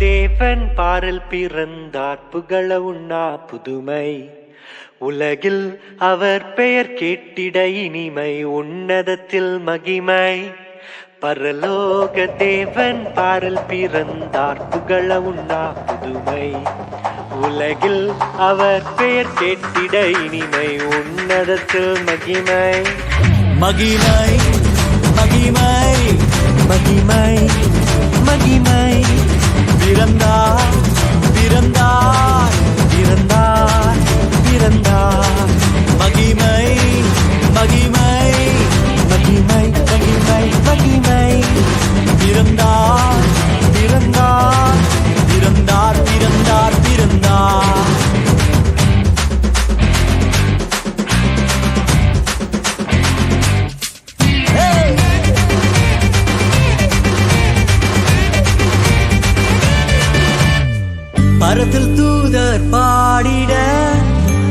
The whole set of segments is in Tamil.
தேவன் பாரில் பிறந்தார் புகழ உண்ணா புதுமை உலகில் அவர் பெயர் கேட்டிட இனிமை உன்னதத்தில் மகிமை பரலோக தேவன் பாரில் பிறந்தார் புகழ உண்ணா புதுமை உலகில் அவர் பெயர் கேட்டிட இனிமை உன்னதத்தில் மகிமை மகிமை மகிமை மகிமை மகிமை பிறந்தார் பிறந்தார் பிறந்தார் பிறந்தார் மகிமை மகிமை மகிமை மகிமை மகிமை பிறந்தார் பிறந்தார் பிறந்தார் பிறந்தார் பிறந்தார் பரத்தில் தூதர் பாடிட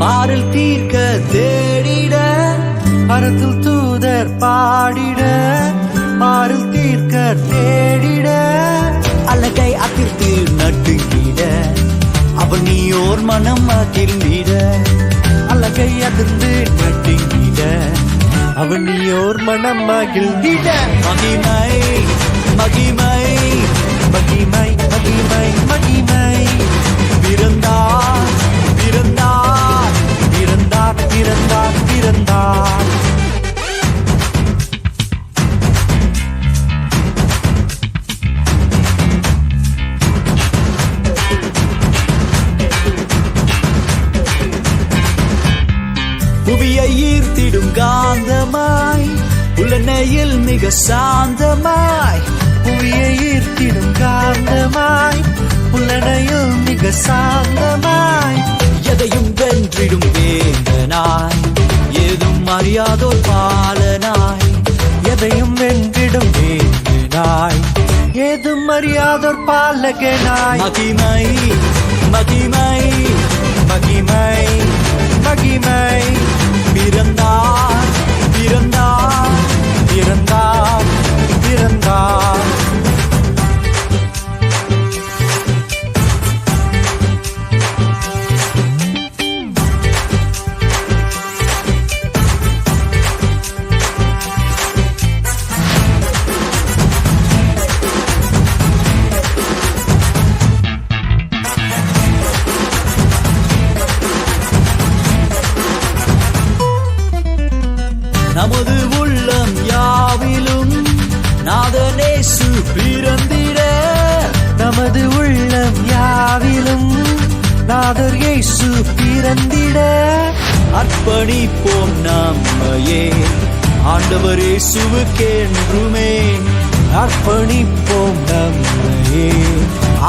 பாரில் தீர்க்க தேடிட பரத்தில் தூதர் பாடிட பாரில் தீர்க்க தேடிட அழகை அதிர்த்து நட்டுங்கிட அவன் நீயோர் மனம் அதிர்ந்திட அழகை அதிர்ந்து நட்டுங்கிட அவன் நீயோர் மனம் மகிழ்ந்திட மகிமை மகிமை மகிமை மகிமை மகிமை பிறந்தார் பிறந்தார் பிறந்தார் பிறந்தார் பிறந்தார் புவியை ஈர்த்திடும் காந்தமாய் உலனையில் மிக சாந்தமாய் புவியை ஈர்த்திடும் காந்தமாய் புலனையில் மிக சாந்தமாய் எதையும் வென்றிடும் வேந்தனாய் ஏதும் அறியாதோர் பாலனாய் எதையும் வென்றிடும் வேந்தனாய் ஏதும் அறியாதோர் பாலகனாய் மகிமை மகிமை மகிமை மகிமை பிறந்தார் பிறந்தார் பிறந்தார் பிறந்தார் நமது உள்ளம் யாவிலும் நாதனேசு பிறந்திட நமது உள்ளம் யாவிலும் நாதர் இயேசு பிறந்திட அர்ப்பணிப்போம் நம்மையே ஆண்டவர் இயேசுவுக்கென்றுமே அர்ப்பணிப்போம் நம்மையே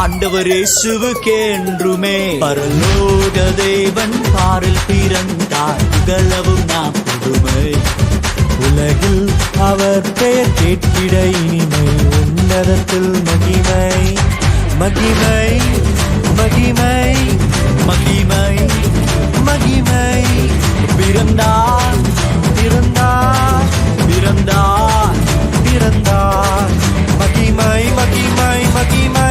ஆண்டவர் இயேசுவுக்கென்றுமே பரலோக தேவன் பாரில் பிறந்தார் புகழவும் நாம் புதுமை உலகில் அவர் பெயர் கேட்டிட இனிமை உன்னதத்தில் மகிமை மகிமை மகிமை மகிமை மகிமை பிறந்தார் பிறந்தார் பிறந்தார் பிறந்தார் மகிமை மகிமை மகிமை